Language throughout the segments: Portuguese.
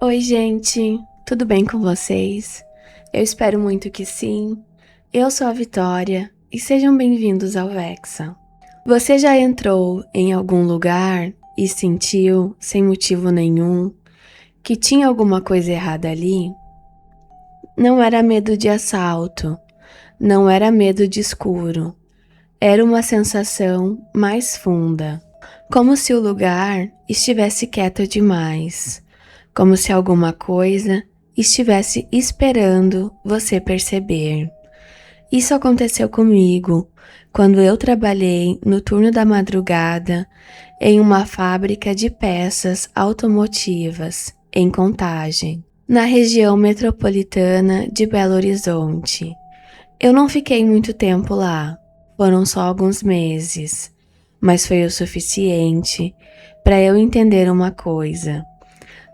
Oi, gente, tudo bem com vocês? Eu espero muito que sim. Eu sou a Vitória e sejam bem-vindos ao Vexa. Você já entrou em algum lugar e sentiu, sem motivo nenhum, que tinha alguma coisa errada ali? Não era medo de assalto, não era medo de escuro, era uma sensação mais funda, como se o lugar estivesse quieto demais. Como se alguma coisa estivesse esperando você perceber. Isso aconteceu comigo quando eu trabalhei no turno da madrugada em uma fábrica de peças automotivas em Contagem, na região metropolitana de Belo Horizonte. Eu não fiquei muito tempo lá, foram só alguns meses, mas foi o suficiente para eu entender uma coisa.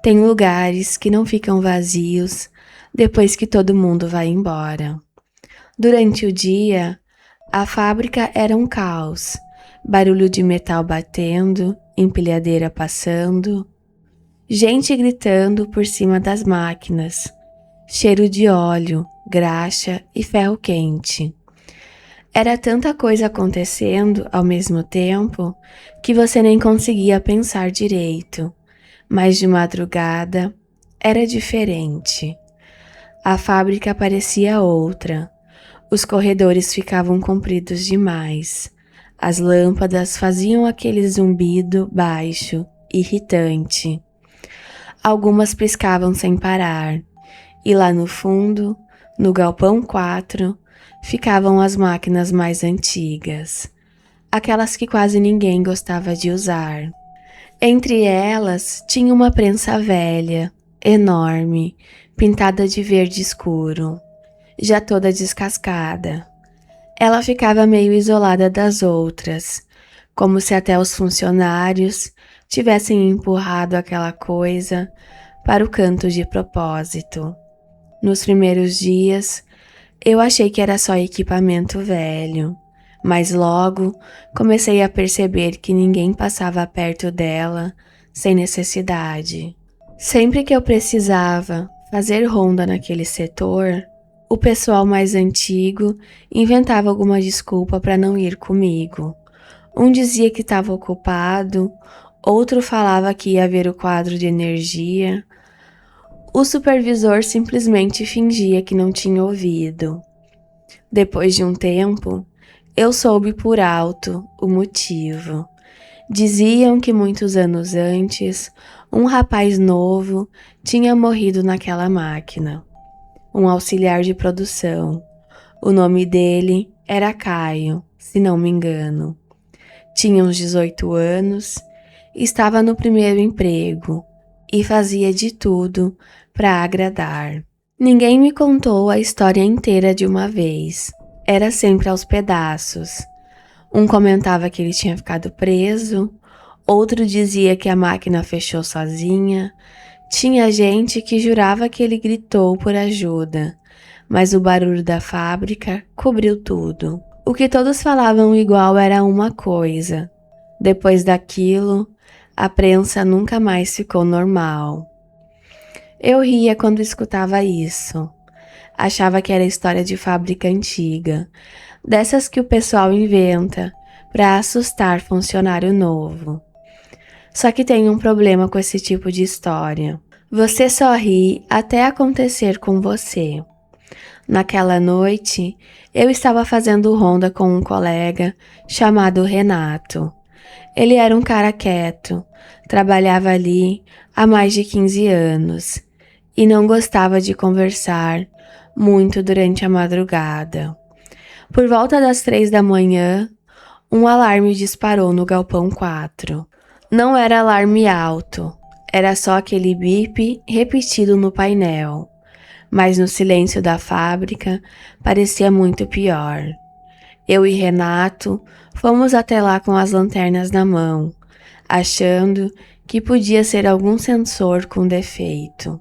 Tem lugares que não ficam vazios depois que todo mundo vai embora. Durante o dia, a fábrica era um caos. Barulho de metal batendo, empilhadeira passando, gente gritando por cima das máquinas, cheiro de óleo, graxa e ferro quente. Era tanta coisa acontecendo ao mesmo tempo que você nem conseguia pensar direito. Mas de madrugada era diferente. A fábrica parecia outra. Os corredores ficavam compridos demais. As lâmpadas faziam aquele zumbido baixo, irritante. Algumas piscavam sem parar. E lá no fundo, no galpão 4, ficavam as máquinas mais antigas. Aquelas que quase ninguém gostava de usar. Entre elas tinha uma prensa velha, enorme, pintada de verde escuro, já toda descascada. Ela ficava meio isolada das outras, como se até os funcionários tivessem empurrado aquela coisa para o canto de propósito. Nos primeiros dias, eu achei que era só equipamento velho. Mas logo comecei a perceber que ninguém passava perto dela sem necessidade. Sempre que eu precisava fazer ronda naquele setor, o pessoal mais antigo inventava alguma desculpa para não ir comigo. Um dizia que estava ocupado, outro falava que ia ver o quadro de energia. O supervisor simplesmente fingia que não tinha ouvido. Depois de um tempo, eu soube por alto o motivo. Diziam que muitos anos antes, um rapaz novo tinha morrido naquela máquina, um auxiliar de produção. O nome dele era Caio, se não me engano. Tinha uns 18 anos, estava no primeiro emprego e fazia de tudo para agradar. Ninguém me contou a história inteira de uma vez. Era sempre aos pedaços. Um comentava que ele tinha ficado preso, outro dizia que a máquina fechou sozinha. Tinha gente que jurava que ele gritou por ajuda, mas o barulho da fábrica cobriu tudo. O que todos falavam igual era uma coisa. Depois daquilo, a prensa nunca mais ficou normal. Eu ria quando escutava isso. Achava que era história de fábrica antiga, dessas que o pessoal inventa para assustar funcionário novo. Só que tem um problema com esse tipo de história. Você só ri até acontecer com você. Naquela noite, eu estava fazendo ronda com um colega chamado Renato. Ele era um cara quieto, trabalhava ali há mais de 15 anos e não gostava de conversar muito durante a madrugada. Por volta das 3 da manhã, um alarme disparou no galpão 4. Não era alarme alto, era só aquele bip repetido no painel. Mas no silêncio da fábrica parecia muito pior. Eu e Renato fomos até lá com as lanternas na mão, achando que podia ser algum sensor com defeito.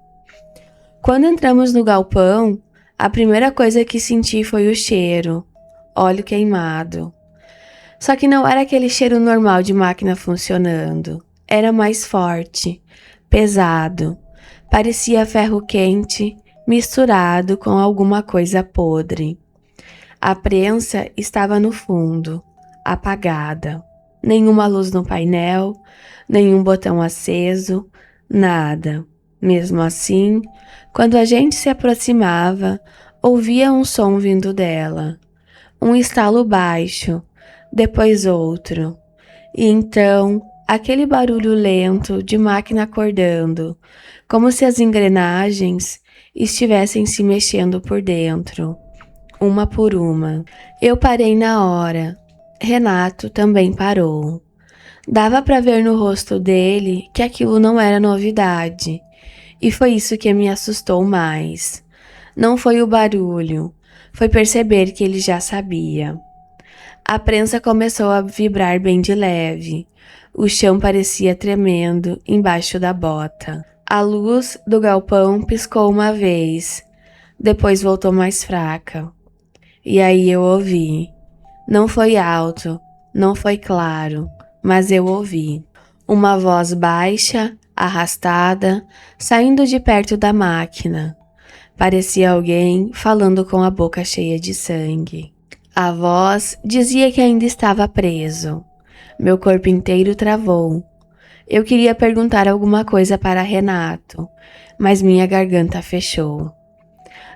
Quando entramos no galpão, a primeira coisa que senti foi o cheiro, óleo queimado. Só que não era aquele cheiro normal de máquina funcionando, era mais forte, pesado. Parecia ferro quente misturado com alguma coisa podre. A prensa estava no fundo, apagada. Nenhuma luz no painel, nenhum botão aceso, nada. Mesmo assim, quando a gente se aproximava, ouvia um som vindo dela. Um estalo baixo, depois outro. E então, aquele barulho lento de máquina acordando, como se as engrenagens estivessem se mexendo por dentro, uma por uma. Eu parei na hora. Renato também parou. Dava para ver no rosto dele que aquilo não era novidade. E foi isso que me assustou mais. Não foi o barulho, foi perceber que ele já sabia. A prensa começou a vibrar bem de leve. O chão parecia tremendo embaixo da bota. A luz do galpão piscou uma vez, depois voltou mais fraca. E aí eu ouvi. Não foi alto, não foi claro, mas eu ouvi. Uma voz baixa, arrastada, saindo de perto da máquina. Parecia alguém falando com a boca cheia de sangue. A voz dizia que ainda estava preso. Meu corpo inteiro travou. Eu queria perguntar alguma coisa para Renato, mas minha garganta fechou.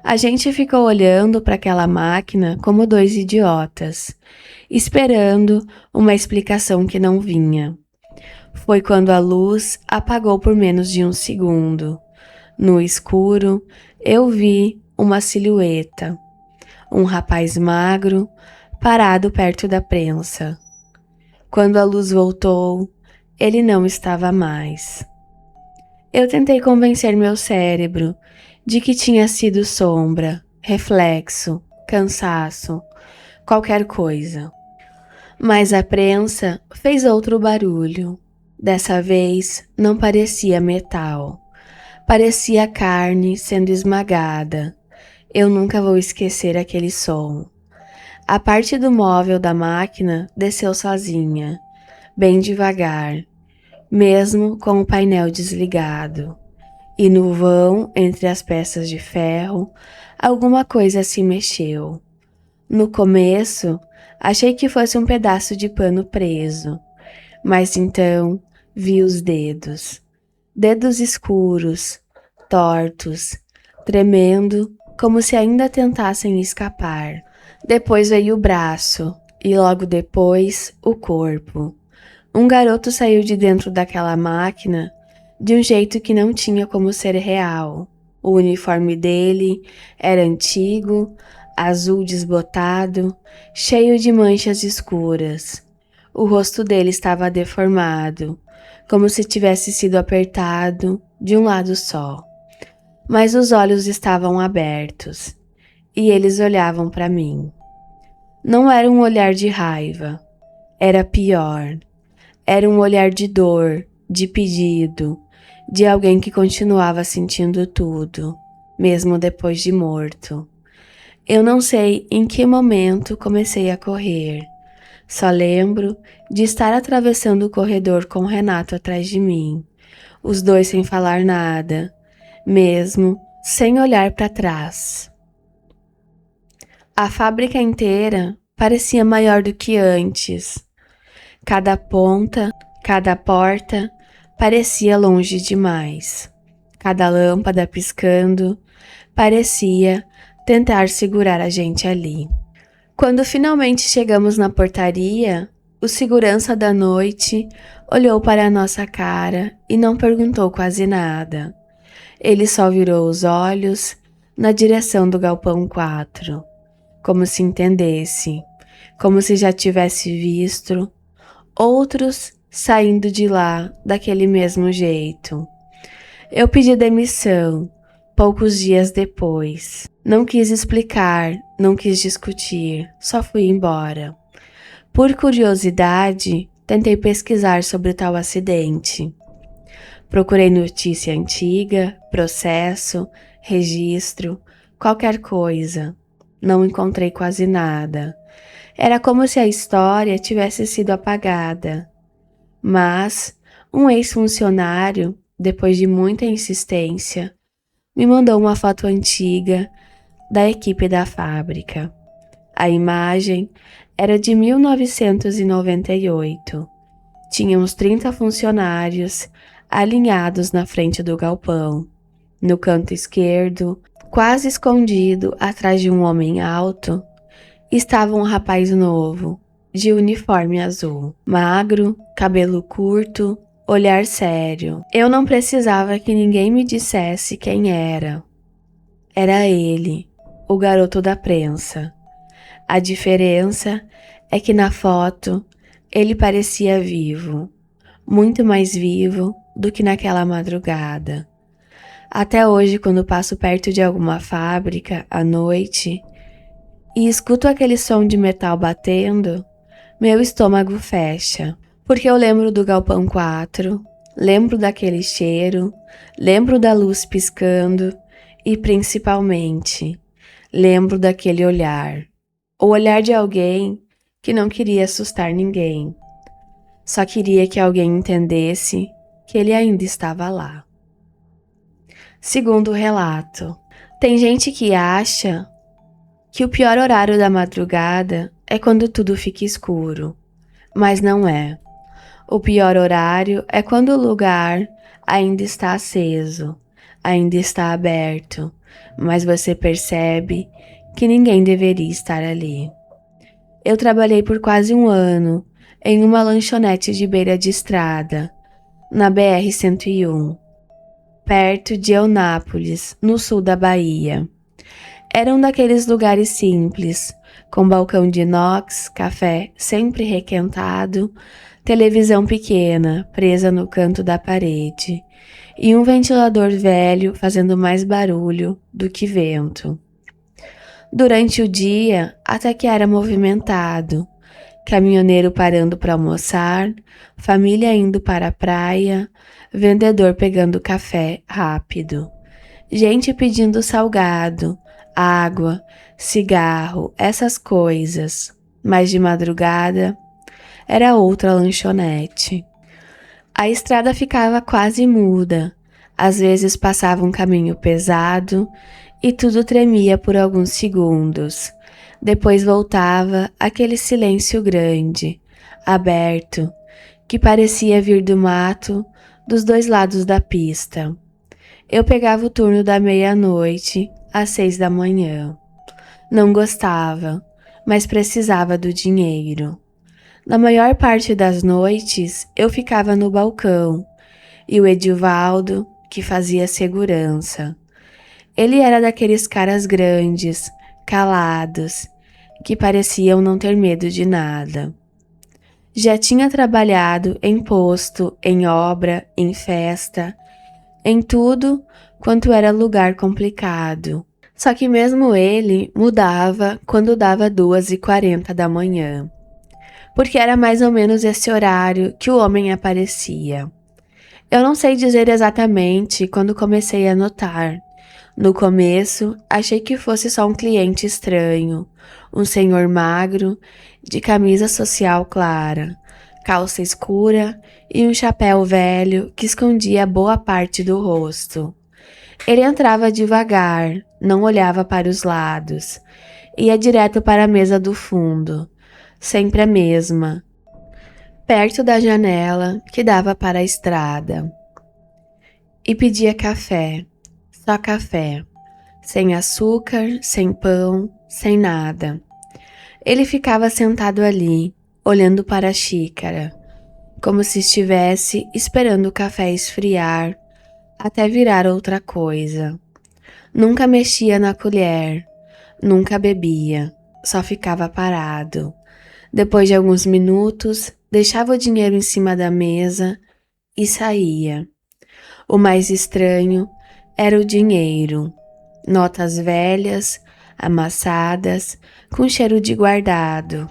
A gente ficou olhando para aquela máquina como dois idiotas, esperando uma explicação que não vinha. Foi quando a luz apagou por menos de um segundo. No escuro, eu vi uma silhueta. Um rapaz magro, parado perto da prensa. Quando a luz voltou, ele não estava mais. Eu tentei convencer meu cérebro de que tinha sido sombra, reflexo, cansaço, qualquer coisa. Mas a prensa fez outro barulho. Dessa vez não parecia metal. Parecia carne sendo esmagada. Eu nunca vou esquecer aquele som. A parte do móvel da máquina desceu sozinha, bem devagar, mesmo com o painel desligado. E no vão, entre as peças de ferro, alguma coisa se mexeu. No começo, achei que fosse um pedaço de pano preso, mas então vi os dedos. Dedos escuros, tortos, tremendo, como se ainda tentassem escapar. Depois veio o braço, e logo depois o corpo. Um garoto saiu de dentro daquela máquina de um jeito que não tinha como ser real. O uniforme dele era antigo, azul desbotado, cheio de manchas escuras. O rosto dele estava deformado, como se tivesse sido apertado de um lado só. Mas os olhos estavam abertos, e eles olhavam para mim. Não era um olhar de raiva, era pior. Era um olhar de dor, de pedido, de alguém que continuava sentindo tudo, mesmo depois de morto. Eu não sei em que momento comecei a correr. Só lembro de estar atravessando o corredor com o Renato atrás de mim, os dois sem falar nada, mesmo sem olhar para trás. A fábrica inteira parecia maior do que antes. Cada ponta, cada porta parecia longe demais. Cada lâmpada piscando parecia tentar segurar a gente ali. Quando finalmente chegamos na portaria, o segurança da noite olhou para a nossa cara e não perguntou quase nada. Ele só virou os olhos na direção do galpão 4, como se entendesse, como se já tivesse visto outros saindo de lá daquele mesmo jeito. Eu pedi demissão, poucos dias depois. Não quis explicar, não quis discutir, só fui embora. Por curiosidade, tentei pesquisar sobre tal acidente. Procurei notícia antiga, processo, registro, qualquer coisa. Não encontrei quase nada. Era como se a história tivesse sido apagada. Mas um ex-funcionário depois de muita insistência, me mandou uma foto antiga da equipe da fábrica. A imagem era de 1998. Tinha uns 30 funcionários alinhados na frente do galpão. No canto esquerdo, quase escondido atrás de um homem alto, estava um rapaz novo, de uniforme azul, magro, cabelo curto, olhar sério. Eu não precisava que ninguém me dissesse quem era. Era ele, o garoto da prensa. A diferença é que na foto ele parecia vivo, muito mais vivo do que naquela madrugada. Até hoje, quando passo perto de alguma fábrica à noite e escuto aquele som de metal batendo, meu estômago fecha, porque eu lembro do Galpão 4, lembro daquele cheiro, lembro da luz piscando e, principalmente, lembro daquele olhar. O olhar de alguém que não queria assustar ninguém, só queria que alguém entendesse que ele ainda estava lá. Segundo o relato, tem gente que acha que o pior horário da madrugada é quando tudo fica escuro, mas não é. O pior horário é quando o lugar ainda está aceso, ainda está aberto, mas você percebe que ninguém deveria estar ali. Eu trabalhei por quase um ano em uma lanchonete de beira de estrada, na BR-101, perto de Eunápolis, no sul da Bahia. Era um daqueles lugares simples, com balcão de inox, café sempre requentado, televisão pequena presa no canto da parede e um ventilador velho fazendo mais barulho do que vento. Durante o dia, até que era movimentado, caminhoneiro parando para almoçar, família indo para a praia, vendedor pegando café rápido, gente pedindo salgado, água, cigarro, essas coisas. Mas de madrugada era outra lanchonete. A estrada ficava quase muda, às vezes passava um caminho pesado e tudo tremia por alguns segundos. Depois voltava aquele silêncio grande, aberto, que parecia vir do mato dos dois lados da pista. Eu pegava o turno da meia-noite às 6 da manhã. Não gostava, mas precisava do dinheiro. Na maior parte das noites, eu ficava no balcão, e o Edivaldo, que fazia segurança. Ele era daqueles caras grandes, calados, que pareciam não ter medo de nada. Já tinha trabalhado em posto, em obra, em festa, em tudo quanto era lugar complicado. Só que mesmo ele mudava quando dava 2h40 da manhã, porque era mais ou menos esse horário que o homem aparecia. Eu não sei dizer exatamente quando comecei a notar. No começo, achei que fosse só um cliente estranho, um senhor magro, de camisa social clara, calça escura e um chapéu velho que escondia boa parte do rosto. Ele entrava devagar, não olhava para os lados, ia direto para a mesa do fundo, sempre a mesma, perto da janela que dava para a estrada. E pedia café, só café, sem açúcar, sem pão, sem nada. Ele ficava sentado ali, olhando para a xícara, como se estivesse esperando o café esfriar até virar outra coisa. Nunca mexia na colher, nunca bebia, só ficava parado. Depois de alguns minutos, deixava o dinheiro em cima da mesa e saía. O mais estranho era o dinheiro. Notas velhas, amassadas, com cheiro de guardado.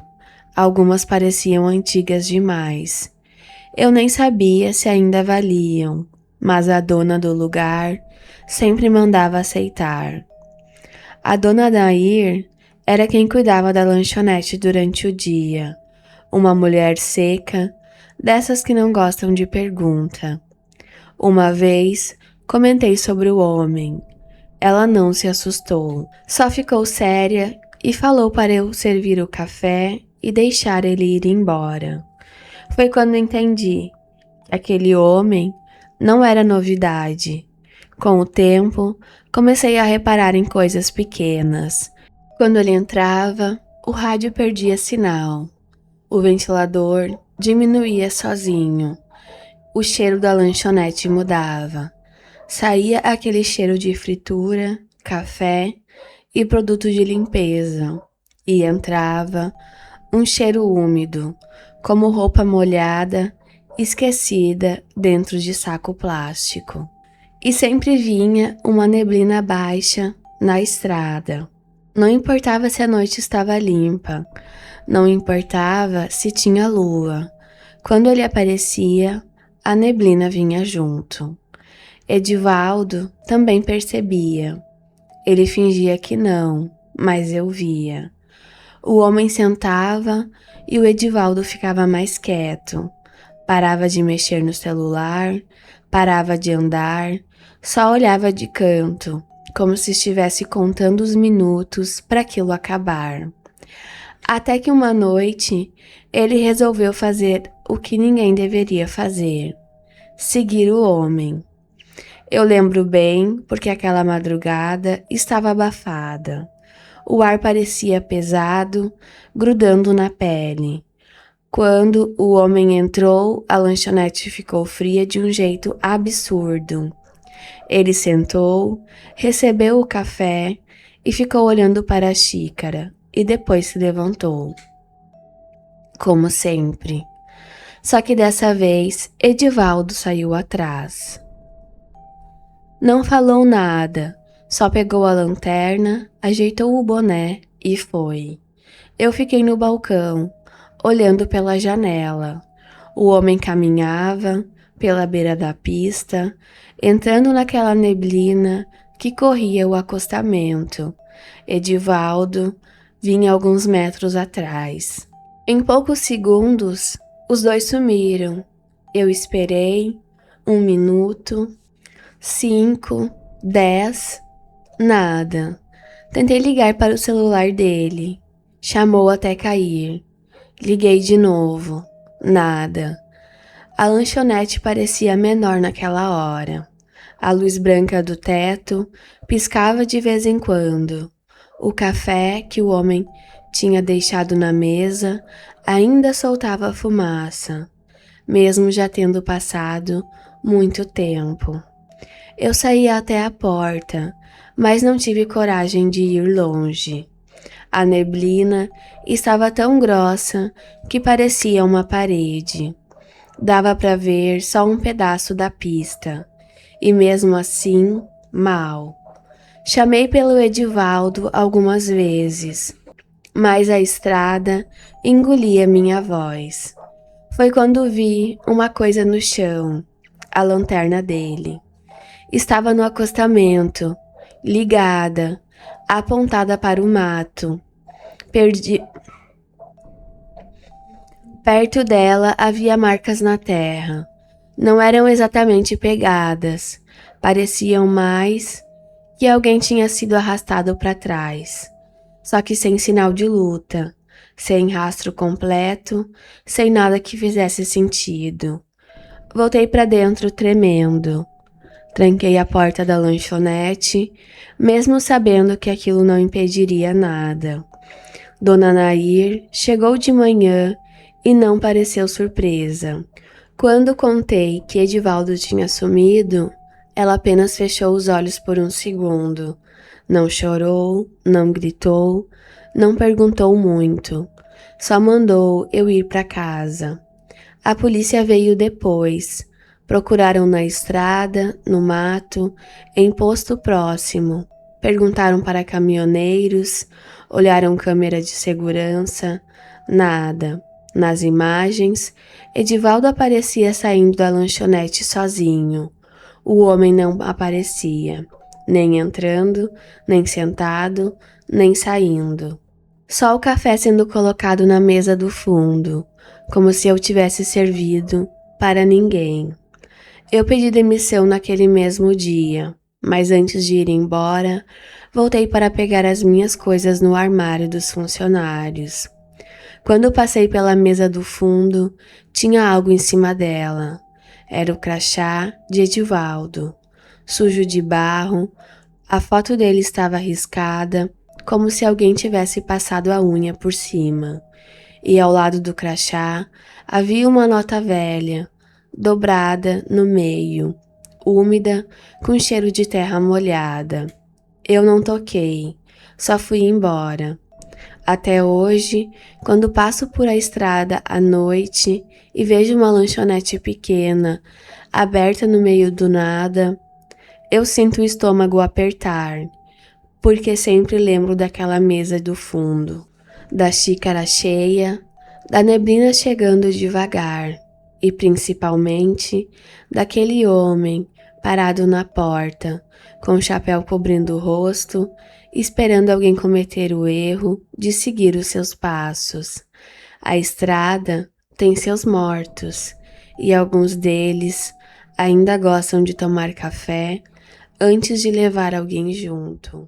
Algumas pareciam antigas demais. Eu nem sabia se ainda valiam, mas a dona do lugar sempre mandava aceitar. A dona Nair era quem cuidava da lanchonete durante o dia, uma mulher seca, dessas que não gostam de pergunta. Uma vez, comentei sobre o homem. Ela não se assustou, só ficou séria e falou para eu servir o café e deixar ele ir embora. Foi quando entendi que aquele homem não era novidade. Com o tempo, comecei a reparar em coisas pequenas. Quando ele entrava, o rádio perdia sinal. O ventilador diminuía sozinho. O cheiro da lanchonete mudava. Saía aquele cheiro de fritura, café e produto de limpeza. E entrava um cheiro úmido, como roupa molhada, esquecida dentro de saco plástico. E sempre vinha uma neblina baixa na estrada. Não importava se a noite estava limpa, não importava se tinha lua. Quando ele aparecia, a neblina vinha junto. Edivaldo também percebia. Ele fingia que não, mas eu via. O homem sentava e o Edivaldo ficava mais quieto. Parava de mexer no celular, parava de andar, só olhava de canto, como se estivesse contando os minutos para aquilo acabar. Até que uma noite, ele resolveu fazer o que ninguém deveria fazer: seguir o homem. Eu lembro bem porque aquela madrugada estava abafada. O ar parecia pesado, grudando na pele. Quando o homem entrou, a lanchonete ficou fria de um jeito absurdo. Ele sentou, recebeu o café e ficou olhando para a xícara, e depois se levantou. Como sempre. Só que dessa vez, Edivaldo saiu atrás. Não falou nada, só pegou a lanterna, ajeitou o boné e foi. Eu fiquei no balcão, olhando pela janela. O homem caminhava pela beira da pista, entrando naquela neblina que corria o acostamento. Edivaldo vinha alguns metros atrás. Em poucos segundos, os dois sumiram. Eu esperei 1 minuto, 5, 10, nada. Tentei ligar para o celular dele. Chamou até cair. Liguei de novo. Nada. A lanchonete parecia menor naquela hora. A luz branca do teto piscava de vez em quando. O café que o homem tinha deixado na mesa ainda soltava fumaça, mesmo já tendo passado muito tempo. Eu saí até a porta, mas não tive coragem de ir longe. A neblina estava tão grossa que parecia uma parede. Dava para ver só um pedaço da pista, e mesmo assim, mal. Chamei pelo Edivaldo algumas vezes, mas a estrada engolia minha voz. Foi quando vi uma coisa no chão, a lanterna dele. Estava no acostamento, ligada, apontada para o mato. Perto dela havia marcas na terra. Não eram exatamente pegadas, pareciam mais que alguém tinha sido arrastado para trás. Só que sem sinal de luta, sem rastro completo, sem nada que fizesse sentido. Voltei para dentro tremendo. Tranquei a porta da lanchonete, mesmo sabendo que aquilo não impediria nada. Dona Nair chegou de manhã e não pareceu surpresa. Quando contei que Edivaldo tinha sumido, ela apenas fechou os olhos por um segundo. Não chorou, não gritou, não perguntou muito. Só mandou eu ir para casa. A polícia veio depois. Procuraram na estrada, no mato, em posto próximo. Perguntaram para caminhoneiros, olharam câmera de segurança. Nada. Nas imagens, Edivaldo aparecia saindo da lanchonete sozinho. O homem não aparecia, nem entrando, nem sentado, nem saindo. Só o café sendo colocado na mesa do fundo, como se eu tivesse servido para ninguém. Eu pedi demissão naquele mesmo dia, mas antes de ir embora, voltei para pegar as minhas coisas no armário dos funcionários. Quando passei pela mesa do fundo, tinha algo em cima dela. Era o crachá de Edivaldo, sujo de barro. A foto dele estava riscada, como se alguém tivesse passado a unha por cima. E ao lado do crachá havia uma nota velha, dobrada no meio, úmida, com cheiro de terra molhada. Eu não toquei, só fui embora. Até hoje, quando passo por a estrada à noite e vejo uma lanchonete pequena, aberta no meio do nada, eu sinto o estômago apertar, porque sempre lembro daquela mesa do fundo, da xícara cheia, da neblina chegando devagar e principalmente daquele homem parado na porta, com o chapéu cobrindo o rosto, esperando alguém cometer o erro de seguir os seus passos. A estrada tem seus mortos e alguns deles ainda gostam de tomar café antes de levar alguém junto.